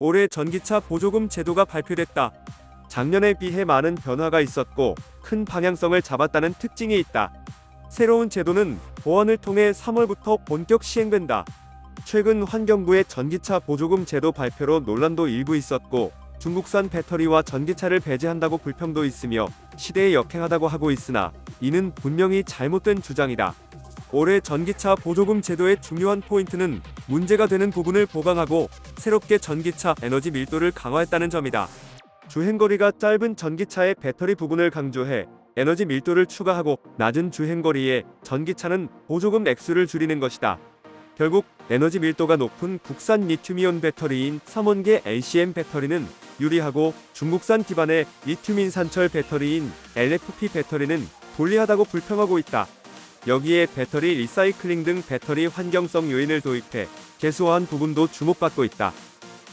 올해 전기차 보조금 제도가 발표됐다. 작년에 비해 많은 변화가 있었고 큰 방향성을 잡았다는 특징이 있다. 새로운 제도는 보완을 통해 3월부터 본격 시행된다. 최근 환경부의 전기차 보조금 제도 발표로 논란도 일부 있었고 중국산 배터리와 전기차를 배제한다고 불평도 있으며 시대에 역행하다고 하고 있으나 이는 분명히 잘못된 주장이다. 올해 전기차 보조금 제도의 중요한 포인트는 문제가 되는 부분을 보강하고 새롭게 전기차 에너지 밀도를 강화했다는 점이다. 주행거리가 짧은 전기차의 배터리 부분을 강조해 에너지 밀도를 추가하고 낮은 주행거리에 전기차는 보조금 액수를 줄이는 것이다. 결국 에너지 밀도가 높은 국산 리튬이온 배터리인 삼원계 LCM 배터리는 유리하고 중국산 기반의 리튬 인산철 배터리인 LFP 배터리는 불리하다고 불평하고 있다. 여기에 배터리 리사이클링 등 배터리 환경성 요인을 도입해 개소화한 부분도 주목받고 있다.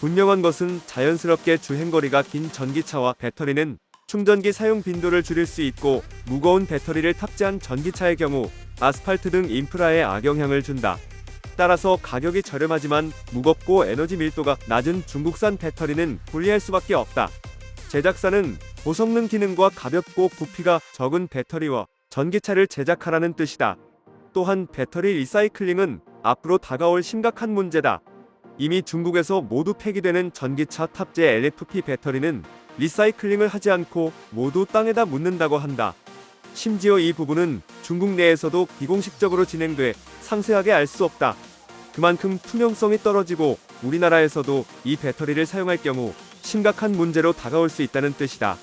분명한 것은 자연스럽게 주행거리가 긴 전기차와 배터리는 충전기 사용 빈도를 줄일 수 있고 무거운 배터리를 탑재한 전기차의 경우 아스팔트 등 인프라에 악영향을 준다. 따라서 가격이 저렴하지만 무겁고 에너지 밀도가 낮은 중국산 배터리는 불리할 수밖에 없다. 제작사는 고성능 기능과 가볍고 부피가 적은 배터리와 전기차를 제작하라는 뜻이다. 또한 배터리 리사이클링은 앞으로 다가올 심각한 문제다. 이미 중국에서 모두 폐기되는 전기차 탑재 LFP 배터리는 리사이클링을 하지 않고 모두 땅에다 묻는다고 한다. 심지어 이 부분은 중국 내에서도 비공식적으로 진행돼 상세하게 알 수 없다. 그만큼 투명성이 떨어지고 우리나라에서도 이 배터리를 사용할 경우 심각한 문제로 다가올 수 있다는 뜻이다.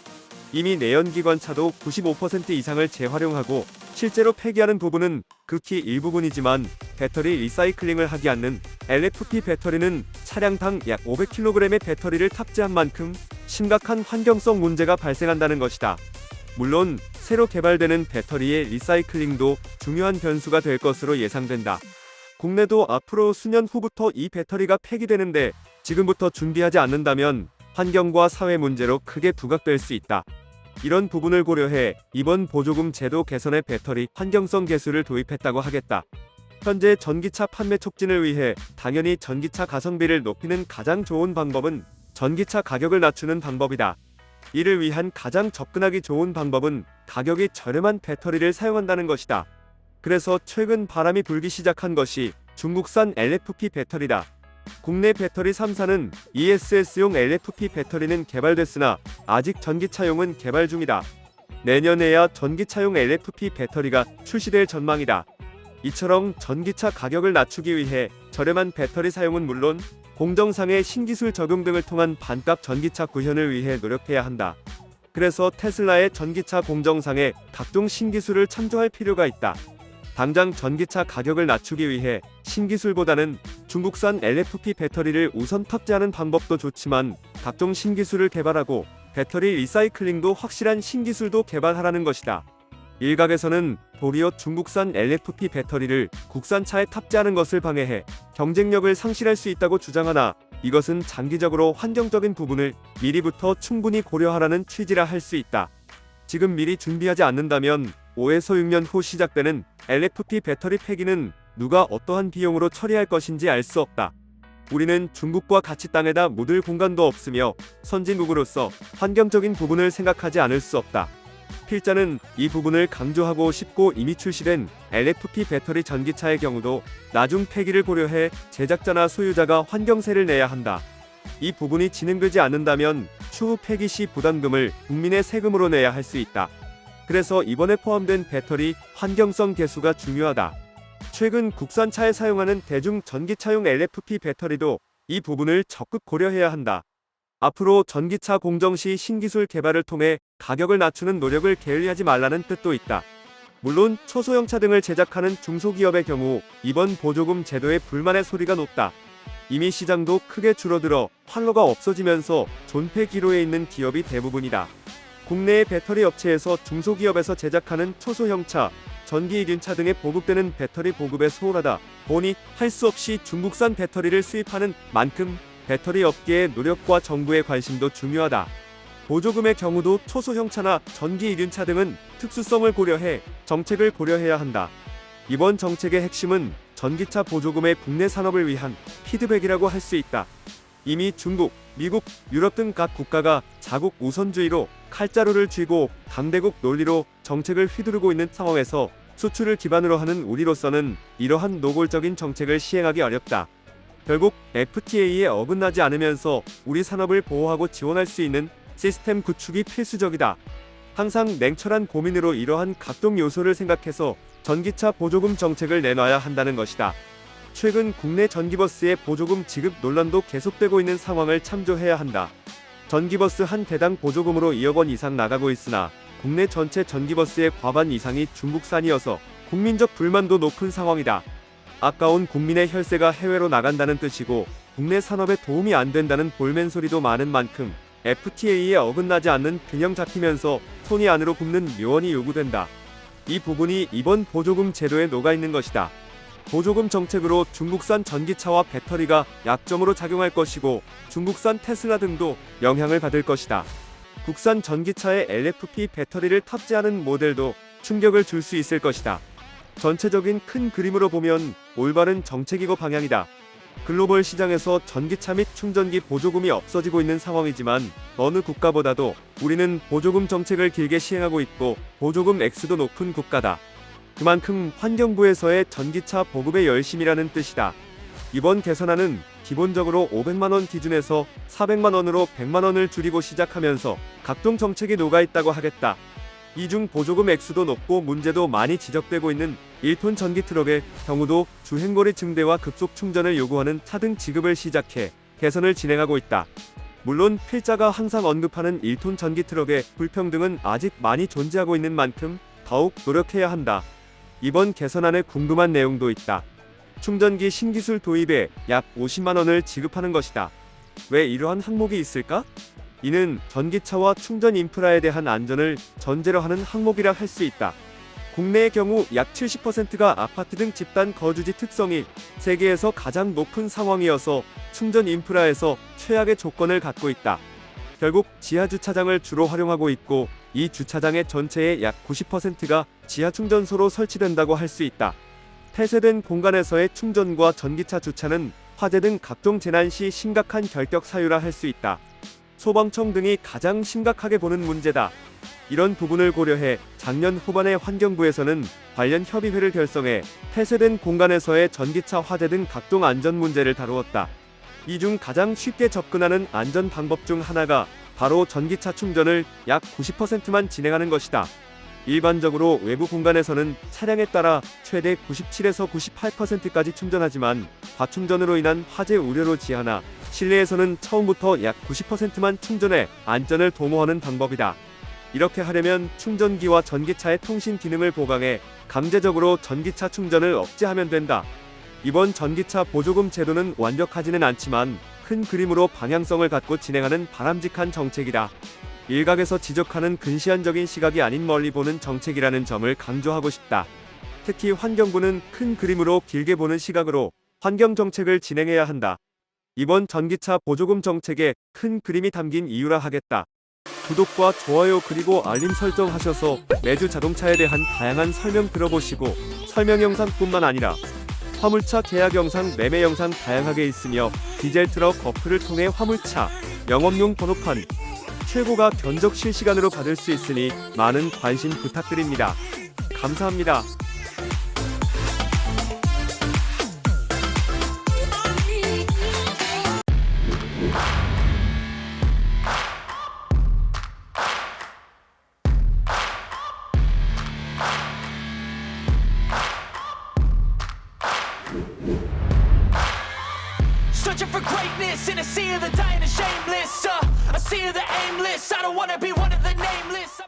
이미 내연기관차도 95% 이상을 재활용하고 실제로 폐기하는 부분은 극히 일부분이지만 배터리 리사이클링을 하지 않는 LFP 배터리는 차량당 약 500kg의 배터리를 탑재한 만큼 심각한 환경성 문제가 발생한다는 것이다. 물론 새로 개발되는 배터리의 리사이클링도 중요한 변수가 될 것으로 예상된다. 국내도 앞으로 수년 후부터 이 배터리가 폐기되는데 지금부터 준비하지 않는다면 환경과 사회 문제로 크게 부각될 수 있다. 이런 부분을 고려해 이번 보조금 제도 개선에 배터리 환경성 계수를 도입했다고 하겠다. 현재 전기차 판매 촉진을 위해 당연히 전기차 가성비를 높이는 가장 좋은 방법은 전기차 가격을 낮추는 방법이다. 이를 위한 가장 접근하기 좋은 방법은 가격이 저렴한 배터리를 사용한다는 것이다. 그래서 최근 바람이 불기 시작한 것이 중국산 LFP 배터리다. 국내 배터리 3사는 ESS용 LFP 배터리는 개발됐으나 아직 전기차용은 개발 중이다. 내년에야 전기차용 LFP 배터리가 출시될 전망이다. 이처럼 전기차 가격을 낮추기 위해 저렴한 배터리 사용은 물론 공정상의 신기술 적용 등을 통한 반값 전기차 구현을 위해 노력해야 한다. 그래서 테슬라의 전기차 공정상에 각종 신기술을 참조할 필요가 있다. 당장 전기차 가격을 낮추기 위해 신기술보다는 중국산 LFP 배터리를 우선 탑재하는 방법도 좋지만 각종 신기술을 개발하고 배터리 리사이클링도 확실한 신기술도 개발하라는 것이다. 일각에서는 도리어 중국산 LFP 배터리를 국산차에 탑재하는 것을 방해해 경쟁력을 상실할 수 있다고 주장하나 이것은 장기적으로 환경적인 부분을 미리부터 충분히 고려하라는 취지라 할 수 있다. 지금 미리 준비하지 않는다면 5에서 6년 후 시작되는 LFP 배터리 폐기는 누가 어떠한 비용으로 처리할 것인지 알 수 없다. 우리는 중국과 같이 땅에다 묻을 공간도 없으며 선진국으로서 환경적인 부분을 생각하지 않을 수 없다. 필자는 이 부분을 강조하고 싶고 이미 출시된 LFP 배터리 전기차의 경우도 나중 폐기를 고려해 제작자나 소유자가 환경세를 내야 한다. 이 부분이 진행되지 않는다면 추후 폐기 시 부담금을 국민의 세금으로 내야 할 수 있다. 그래서 이번에 포함된 배터리 환경성 계수가 중요하다. 최근 국산차에 사용하는 대중 전기차용 LFP 배터리도 이 부분을 적극 고려해야 한다. 앞으로 전기차 공정 시 신기술 개발을 통해 가격을 낮추는 노력을 게을리하지 말라는 뜻도 있다. 물론 초소형차 등을 제작하는 중소기업의 경우 이번 보조금 제도에 불만의 소리가 높다. 이미 시장도 크게 줄어들어 판로가 없어지면서 존폐 기로에 있는 기업이 대부분이다. 국내의 배터리 업체에서 중소기업에서 제작하는 초소형차, 전기 1륜차 등에 보급되는 배터리 보급에 소홀하다 보니 할 수 없이 중국산 배터리를 수입하는 만큼 배터리 업계의 노력과 정부의 관심도 중요하다. 보조금의 경우도 초소형차나 전기 1륜차 등은 특수성을 고려해 정책을 고려해야 한다. 이번 정책의 핵심은 전기차 보조금의 국내 산업을 위한 피드백이라고 할 수 있다. 이미 중국, 미국, 유럽 등 각 국가가 자국 우선주의로 칼자루를 쥐고 강대국 논리로 정책을 휘두르고 있는 상황에서 수출을 기반으로 하는 우리로서는 이러한 노골적인 정책을 시행하기 어렵다. 결국 FTA에 어긋나지 않으면서 우리 산업을 보호하고 지원할 수 있는 시스템 구축이 필수적이다. 항상 냉철한 고민으로 이러한 각종 요소를 생각해서 전기차 보조금 정책을 내놔야 한다는 것이다. 최근 국내 전기버스의 보조금 지급 논란도 계속되고 있는 상황을 참조해야 한다. 전기버스 한 대당 보조금으로 2억 원 이상 나가고 있으나 국내 전체 전기버스의 과반 이상이 중국산이어서 국민적 불만도 높은 상황이다. 아까운 국민의 혈세가 해외로 나간다는 뜻이고 국내 산업에 도움이 안 된다는 볼멘 소리도 많은 만큼 FTA에 어긋나지 않는 균형 잡히면서 손이 안으로 굽는 묘원이 요구된다. 이 부분이 이번 보조금 제도에 녹아있는 것이다. 보조금 정책으로 중국산 전기차와 배터리가 약점으로 작용할 것이고 중국산 테슬라 등도 영향을 받을 것이다. 국산 전기차에 LFP 배터리를 탑재하는 모델도 충격을 줄 수 있을 것이다. 전체적인 큰 그림으로 보면 올바른 정책이고 방향이다. 글로벌 시장에서 전기차 및 충전기 보조금이 없어지고 있는 상황이지만 어느 국가보다도 우리는 보조금 정책을 길게 시행하고 있고 보조금 액수도 높은 국가다. 그만큼 환경부에서의 전기차 보급에 열심이라는 뜻이다. 이번 개선안은 기본적으로 500만원 기준에서 400만원으로 100만원을 줄이고 시작하면서 각종 정책이 녹아있다고 하겠다. 이중 보조금 액수도 높고 문제도 많이 지적되고 있는 1톤 전기 트럭의 경우도 주행거리 증대와 급속 충전을 요구하는 차등 지급을 시작해 개선을 진행하고 있다. 물론 필자가 항상 언급하는 1톤 전기 트럭의 불평등은 아직 많이 존재하고 있는 만큼 더욱 노력해야 한다. 이번 개선안에 궁금한 내용도 있다. 충전기 신기술 도입에 약 50만원을 지급하는 것이다. 왜 이러한 항목이 있을까? 이는 전기차와 충전 인프라에 대한 안전을 전제로 하는 항목이라 할 수 있다. 국내의 경우 약 70%가 아파트 등 집단 거주지 특성이 세계에서 가장 높은 상황이어서 충전 인프라에서 최악의 조건을 갖고 있다. 결국 지하 주차장을 주로 활용하고 있고 이 주차장의 전체의 약 90%가 지하 충전소로 설치된다고 할 수 있다. 폐쇄된 공간에서의 충전과 전기차 주차는 화재 등 각종 재난 시 심각한 결격 사유라 할 수 있다. 소방청 등이 가장 심각하게 보는 문제다. 이런 부분을 고려해 작년 후반에 환경부에서는 관련 협의회를 결성해 폐쇄된 공간에서의 전기차 화재 등 각종 안전 문제를 다루었다. 이 중 가장 쉽게 접근하는 안전 방법 중 하나가 바로 전기차 충전을 약 90%만 진행하는 것이다. 일반적으로 외부 공간에서는 차량에 따라 최대 97에서 98%까지 충전하지만 과충전으로 인한 화재 우려로 지하나 실내에서는 처음부터 약 90%만 충전해 안전을 도모하는 방법이다. 이렇게 하려면 충전기와 전기차의 통신 기능을 보강해 강제적으로 전기차 충전을 억제하면 된다. 이번 전기차 보조금 제도는 완벽하지는 않지만 큰 그림으로 방향성을 갖고 진행하는 바람직한 정책이다. 일각에서 지적하는 근시안적인 시각이 아닌 멀리 보는 정책이라는 점을 강조하고 싶다. 특히 환경부는 큰 그림으로 길게 보는 시각으로 환경정책을 진행해야 한다. 이번 전기차 보조금 정책에 큰 그림이 담긴 이유라 하겠다. 구독과 좋아요 그리고 알림 설정하셔서 매주 자동차에 대한 다양한 설명 들어보시고 설명 영상뿐만 아니라 화물차 계약 영상, 매매 영상 다양하게 있으며 디젤 트럭 어플을 통해 화물차, 영업용 번호판, 최고가 견적 실시간으로 받을 수 있으니 많은 관심 부탁드립니다. 감사합니다. Searching for greatness in a sea of the dying and shameless. A sea of the aimless. I don't wanna be one of the nameless.